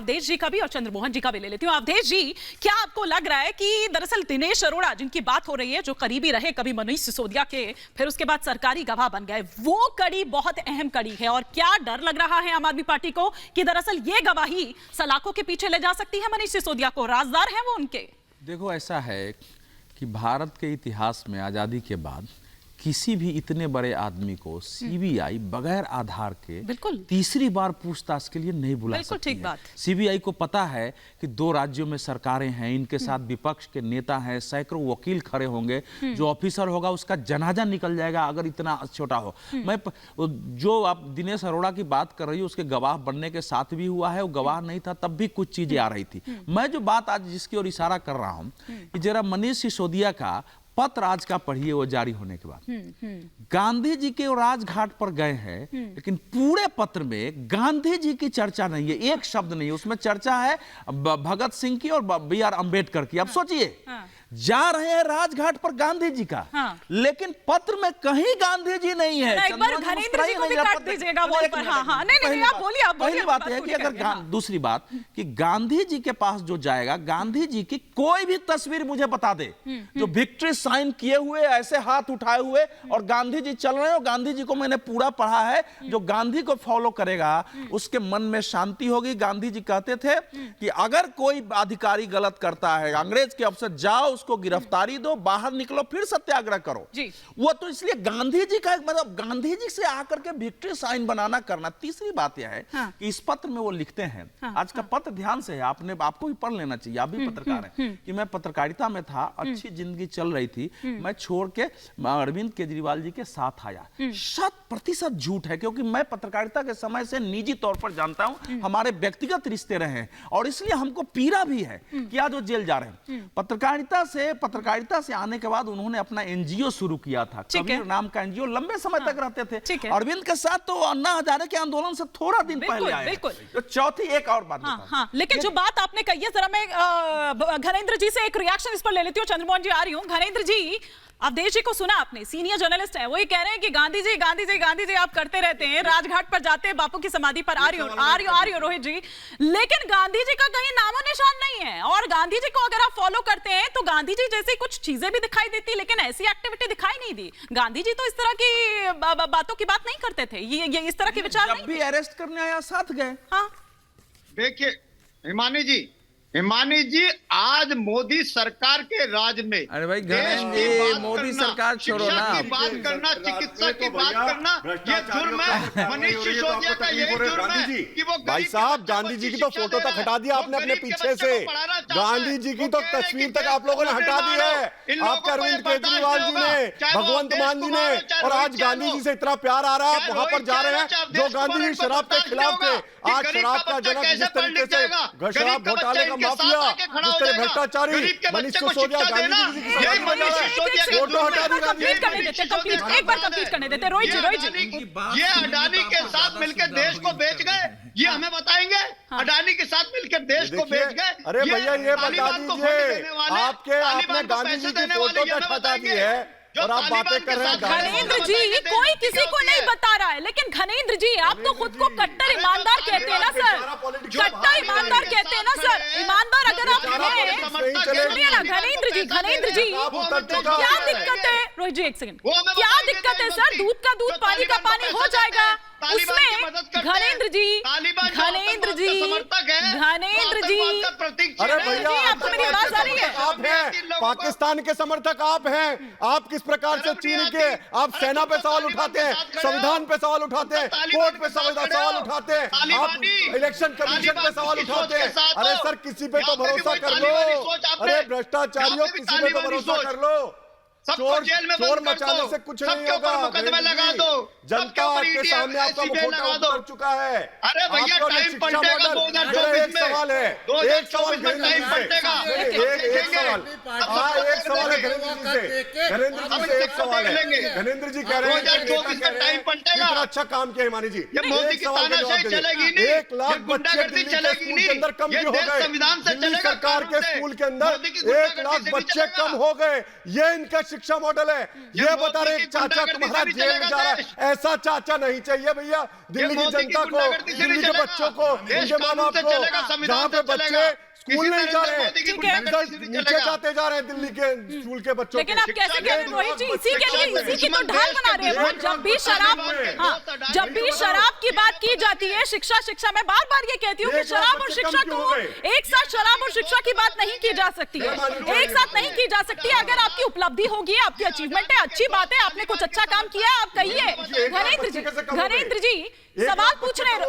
अवधेश जी का भी और चंद्रमोहन जी का भी ले लेती हूँ। अवधेश जी, क्या आपको लग रहा है कि दरअसल दिनेश अरोड़ा जिनकी बात हो रही है, जो करीबी रहे कभी मनीष सिसोदिया के, फिर उसके बाद सरकारी गवाह बन गए, वो कड़ी बहुत अहम कड़ी है? और क्या डर लग रहा है आम आदमी पार्टी को कि दरअसल ये गवाही सलाखों के पीछे ले जा सकती है मनीष सिसोदिया को? राजदार हैं वो उनके। देखो, ऐसा है कि भारत के इतिहास में आज़ादी के बाद किसी भी इतने बड़े आदमी को सीबीआई बगैर आधार के बिल्कुल तीसरी बार पूछताछ के लिए नहीं बुला सकती ठीक है। बात। सीबीआई को पता है कि 2 राज्यों में सरकारें हैं, इनके साथ विपक्ष के नेता हैं, सैकड़ों वकील खड़े होंगे, जो ऑफिसर होगा उसका जनाजा निकल जाएगा अगर इतना छोटा हो। मैं जो आप दिनेश अरोड़ा की बात कर रही हो, उसके गवाह बनने के साथ भी हुआ है, वो गवाह नहीं था तब भी कुछ चीजें आ रही थी। मैं जो बात आज जिसकी ओर इशारा कर रहा हूं कि जरा मनीष सिसोदिया का पत्र आज का पढ़िए, वो जारी होने के बाद गांधी जी के राजघाट पर गए हैं, लेकिन पूरे पत्र में गांधी जी की चर्चा नहीं है, एक शब्द नहीं है उसमें। चर्चा है भगत सिंह की और BR अम्बेडकर की। अब सोचिए, जा रहे हैं राजघाट पर गांधी जी का, लेकिन पत्र में कहीं गांधी जी नहीं है। एक बार घनेंद्र जी को भी काट दीजिएगा वॉल पर। हाँ, नहीं, आप बोलिए, आप बोलिए। पहली बात है कि अगर दूसरी बात कि गांधी जी के पास जो जाएगा, गांधी जी की कोई भी तस्वीर मुझे बता दे जो विक्ट्री साइन किए हुए, ऐसे हाथ उठाए हुए और गांधी जी चल रहे हो। गांधी जी को मैंने पूरा पढ़ा है, जो गांधी को फॉलो करेगा उसके मन में शांति होगी। गांधी जी कहते थे कि अगर कोई अधिकारी गलत करता है, अंग्रेज के अफसर, जाओ उसको गिरफ्तारी दो, बाहर निकलो, फिर सत्याग्रह करो जी। वो तो इसलिए गांधी जी का मतलब गांधी जी से आकर के विक्ट्री साइन बनाना करना। तीसरी बात यह है कि इस पत्र में वो लिखते हैं, आज का पत्र ध्यान से है, आपको भी पढ़ लेना चाहिए, आप भी पत्रकार हैं, कि मैं पत्रकारिता में था, अच्छी जिंदगी चल रही थी, मैं छोड़ के अरविंद केजरीवाल जी के साथ आया। 100% झूठ है, क्योंकि मैं पत्रकारिता के समय से निजी तौर पर जानता हूं, हमारे व्यक्तिगत रिश्ते रहे हैं और इसलिए हमको पीड़ा भी है कि आज वो जेल जा रहे हैं। पत्रकारिता से आने के बाद उन्होंने अपना एनजीओ शुरू किया था, कबीर नाम का एनजीओ, लंबे समय तक रहते थे। अरविंद के साथ तो अन्ना हजारे के आंदोलन से थोड़ा दिन पहले आए। तो चौथी एक और बात लेकिन जो बात आपने कही है, जरा मैं घनेंद्र जी से एक रिएक्शन इस पर ले लेती हूँ। चंद्रमोहन जी आ रही हूँ। घनेंद्र जी, अवधेश जी को सुना आपने, सीनियर जर्नलिस्ट है, वही कह रहे हैं कि गांधी जी गांधी जी गांधी जी आप करते रहते हैं, राजघाट पर जाते हैं, बापू की समाधि पर आ रही हो रोहित जी, लेकिन गांधी जी का कहीं नामो निशान नहीं है। और गांधी जी को अगर आप फॉलो करते हैं तो गांधी जी जैसी कुछ चीजें भी दिखाई देती, लेकिन ऐसी एक्टिविटी दिखाई नहीं दी। गांधी जी तो इस तरह की बातों की बात नहीं करते थे, ये इस तरह के विचार नहीं। जब भी अरेस्ट करने आया साथ गए। हाँ, देखिए हिमानी जी, आज मोदी सरकार के राज में, अरे भाई मोदी सरकार छोड़ो ना, की बात करना, चिकित्सा की बात करना, ये जुर्म है। मनीष सिसोदिया का यही जुर्म है कि वो भाई साहब, गांधी जी की तो फोटो तक हटा दिया आपने अपने पीछे से, गांधी जी की तो तस्वीर तक आप लोगों ने हटा दी है। आपके अरविंद केजरीवाल जी ने, भगवंत मान जी ने, और आज गांधी जी से इतना प्यार आ रहा है, आप वहां पर जा रहे हैं जो गांधी जी शराब के खिलाफ थे। आज शराब का जनक जिस तरीके से शराब घोटाले का माफिया, जिस तरह भ्रष्टाचारी मनीष सिसोदिया गांधी जी की समाधि में जा रहा है, फोटो हटा दी गांधी जी। एक बार कंप्लीट करने देते रोहित जी। ये अडानी के साथ मिलकर देश को बेच गए, ये हमें बताएंगे? अडानी के साथ मिलकर देश को बेच गए। अरे भैया, ये बता दीजिए, आपने गांधी जी की फोटो तक हटा दी है और आप बातें कर रहे हैं। घनेंद्र जी, कोई किसी को नहीं बता रहा है, लेकिन घनेंद्र जी आप तो खुद को कट्टर ईमानदार कहते हैं ना सर, कट्टर ईमानदार कहते हैं ना सर। ईमानदार अगर आप हैं, सुनिए ना घनेंद्र जी, तो क्या दिक्कत है? रोहित जी एक सेकंड, क्या दिक्कत है सर? दूध का दूध, पानी का पानी हो जाएगा उसमें। घनेंद्र जी, अरे भैया, आपको मेरी आवाज आ रही है? आप हैं पाकिस्तान के समर्थक, आप हैं, आप किस प्रकार से चीन के आप सेना पे सवाल उठाते हैं, संविधान पे सवाल उठाते हैं, कोर्ट पे सवाल उठाते हैं, आप इलेक्शन कमीशन पे सवाल उठाते हैं। अरे सर, किसी पे तो भरोसा कर लो। अरे भ्रष्टाचारियों, किसी पे तो भरोसा कर लो। चोर मचाने से कुछ नहीं होगा। मुकदमे लगा दो, जनता के सामने आपका मुखौटा उतर चुका है। अरे भैया, टाइम पलटेगा 2024 में। एक सवाल है, एक सवाल है घरेंद्र जी से, एक सवाल है घरेंद्र जी से, एक सवाल है। घरेंद्र जी कह रहे हैं 2024 में टाइम पलटेगा। कितना अच्छा काम किया हिमानी जी। मोदी की तानाशाही चलेगी नहीं, 1 लाख बच्चे दिल्ली के स्कूल के अंदर कम क्यों हो गए? दिल्ली सरकार के स्कूल के अंदर 1 लाख बच्चे कम हो गए, ये इनके शिक्षा मॉडल है। ये बता रहे चाचा तुम्हारा जेल में जा रहा है, ऐसा चाचा नहीं चाहिए भैया दिल्ली की जनता को, दिल्ली के बच्चों को, उनके माँ बाप को, जहाँ पे बच्चे स्कूल नहीं जा रहे हैं, रिजल्ट नीचे जाते जा रहे हैं दिल्ली के स्कूल के बच्चों। लेकिन आप कैसे कह रहे हैं रोहित जी, इसी के लिए इसी की तो ढाल बना रहे हैं। जब भी शराब, हाँ, जब भी शराब की बात की जाती है, शिक्षा मैं बार बार ये कहती हूँ कि शराब और शिक्षा को एक साथ, शराब और शिक्षा की बात नहीं की जा सकती है, एक साथ नहीं की जा सकती। अगर आपकी उपलब्धि होगी, आपकी अचीवमेंट है, अच्छी बात है, आपने कुछ अच्छा काम किया, आप कहिए। घनेंद्र जी सवाल पूछ रहे हैं।